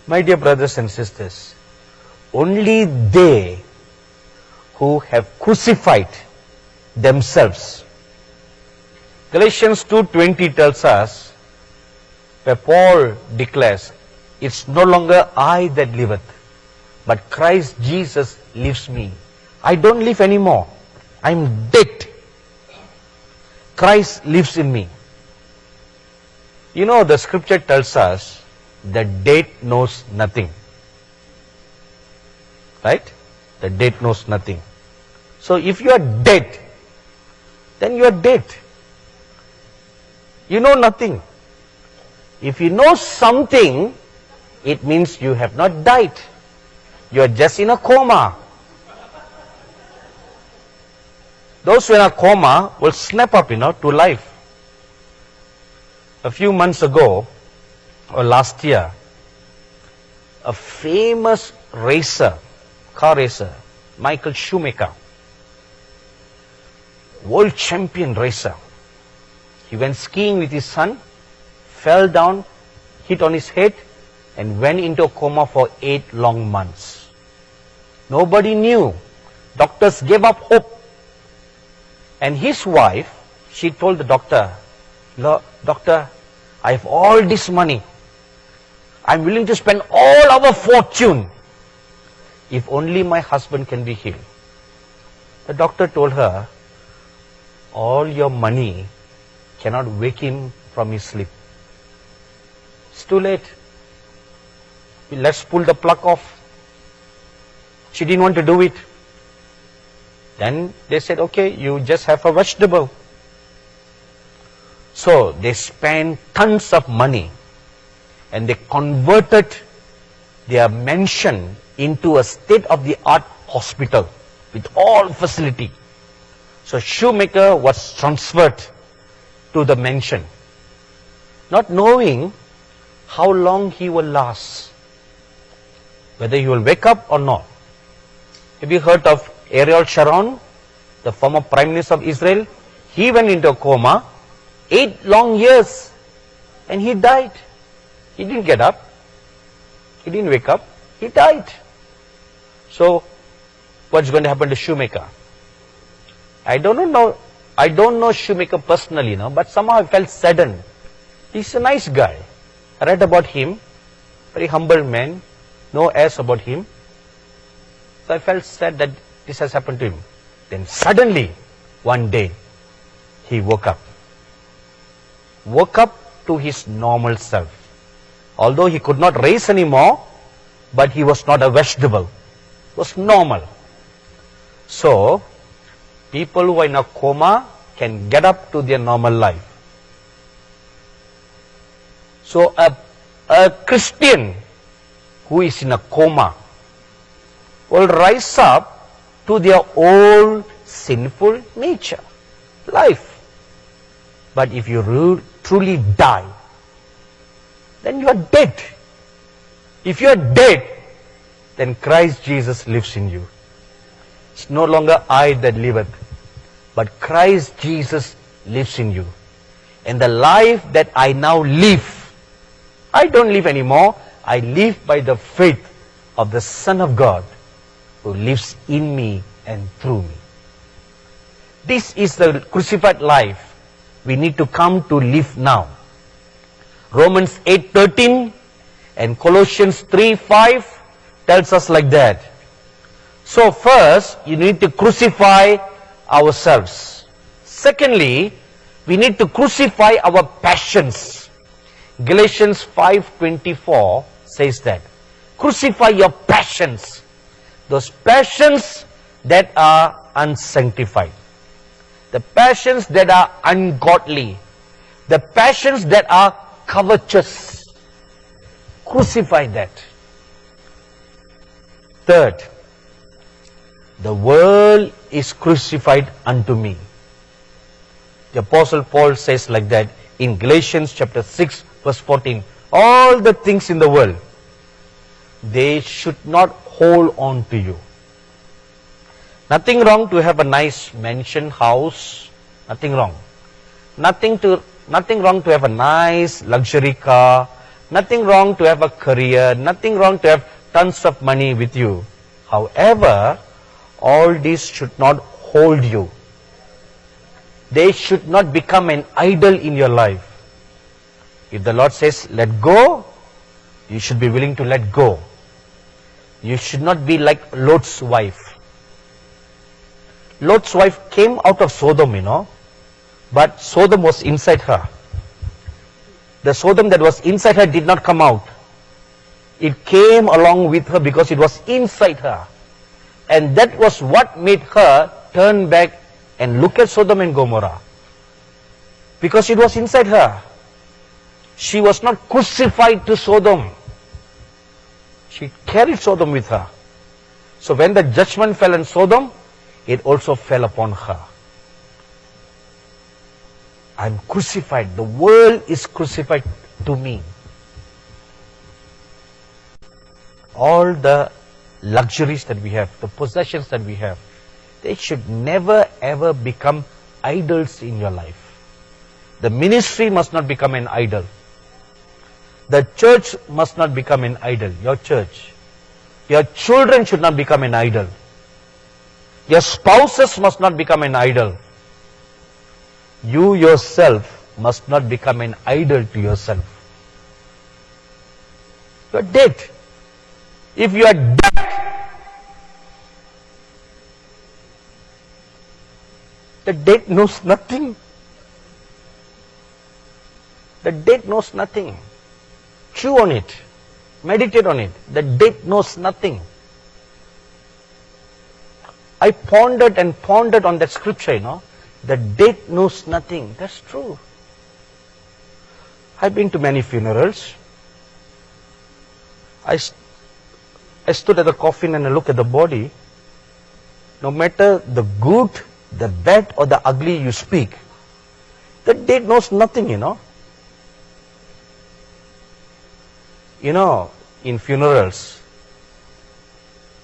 My dear brothers and sisters, only they who have crucified themselves. Galatians 2:20 tells us, where Paul declares, it's no longer I that liveth, but Christ Jesus lives me. I don't live anymore. I'm dead. Christ lives in me. You know, the scripture tells us that dead knows nothing. Right? The dead knows nothing. So if you are dead, then you are dead. You know nothing. If you know something, it means you have not died. You are just in a coma. Those who are in a coma will snap up, to life. A few months ago, or last year, a famous racer, car racer, Michael Schumacher, world champion racer. He went skiing with his son, fell down, hit on his head, and went into a coma for 8 long months. Nobody knew. Doctors gave up hope. And his wife, she told the doctor, Doctor, I have all this money. I'm willing to spend all our fortune if only my husband can be healed. The doctor told her, all your money cannot wake him from his sleep. It's too late. Let's pull the plug off. She didn't want to do it. Then they said, okay, you just have a vegetable. So they spent tons of money and they converted their mansion into a state-of-the-art hospital with all facility. So Schumacher was transferred to the mansion, not knowing how long he will last, whether he will wake up or not. Have you heard of Ariel Sharon, the former Prime Minister of Israel? He went into a coma, 8 long years, and he died. He didn't get up. He didn't wake up. He died. So, what's going to happen to Schumacher? I don't know Schumacher personally, but somehow I felt saddened. He's a nice guy. I read about him, very humble man, no airs about him. So I felt sad that this has happened to him. Then suddenly, one day, he woke up. Woke up to his normal self. Although he could not race anymore, but he was not a vegetable. He was normal. So, people who are in a coma can get up to their normal life. So, a Christian who is in a coma will rise up to their old sinful nature, life. But if you truly die, then you are dead. If you are dead, then Christ Jesus lives in you. It's no longer I that liveth, but Christ Jesus lives in you. And the life that I now live, I don't live anymore. I live by the faith of the Son of God who lives in me and through me. This is the crucified life we need to come to live now. Romans 8:13 and Colossians 3:5 tells us like that. So first, you need to crucify ourselves. Secondly, we need to crucify our passions. Galatians 5:24 says that. Crucify your passions. Those passions that are unsanctified. The passions that are ungodly. The passions that are covetous. Crucify that. Third, the world is crucified unto me. The Apostle Paul says like that in Galatians chapter 6 verse 14. All the things in the world, they should not hold on to you. Nothing wrong to have a nice mansion house. Nothing wrong. Nothing wrong to have a nice luxury car, Nothing wrong to have a career, nothing wrong to have tons of money with you. However, all these should not hold you. They should not become an idol in your life. If the Lord says, let go, you should be willing to let go. You should not be like Lot's wife. Lot's wife came out of Sodom, but Sodom was inside her. The Sodom that was inside her did not come out. It came along with her because it was inside her. And that was what made her turn back and look at Sodom and Gomorrah. Because it was inside her. She was not crucified to Sodom. She carried Sodom with her. So when the judgment fell on Sodom, it also fell upon her. I'm crucified. The world is crucified to me. All the luxuries that we have, the possessions that we have, they should never ever become idols in your life. The ministry must not become an idol. The church must not become an idol, your church. Your children should not become an idol. Your spouses must not become an idol. You yourself must not become an idol to yourself. You are dead. If you are dead, the dead knows nothing. The dead knows nothing. Chew on it. Meditate on it. The dead knows nothing. I pondered and pondered on that scripture, The dead knows nothing. That's true. I've been to many funerals. I stood at the coffin and I looked at the body. No matter the good, the bad or the ugly you speak, the dead knows nothing, In funerals,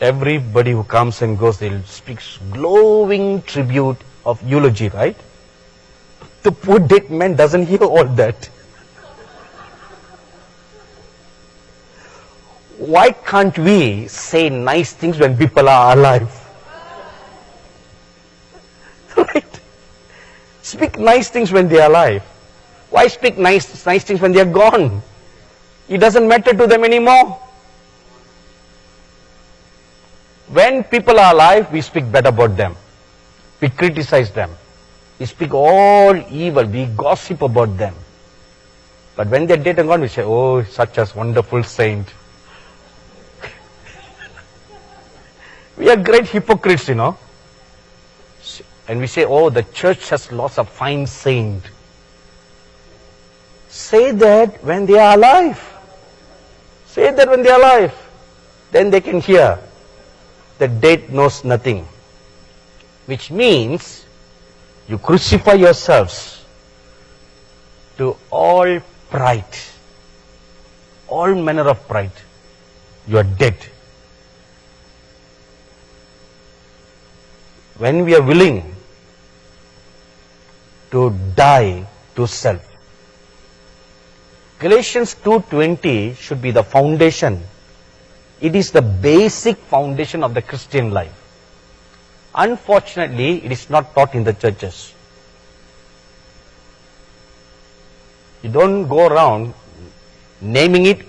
everybody who comes and goes, they'll speak glowing tribute of eulogy, right? The poor dead man doesn't hear all that. Why can't we say nice things when people are alive? Right? Speak nice things when they are alive. Why speak nice things when they are gone? It doesn't matter to them anymore. When people are alive, we speak bad about them. We criticize them. We speak all evil. We gossip about them. But when they're dead and gone, we say, oh, such a wonderful saint. We are great hypocrites, And we say, oh, the church has lost a fine saint. Say that when they are alive. Say that when they are alive. Then they can hear. The dead knows nothing. Which means you crucify yourselves to all pride. All manner of pride. You are dead. When we are willing to die to self. Galatians 2:20 should be the foundation. It is the basic foundation of the Christian life. Unfortunately, it is not taught in the churches. You don't go around naming it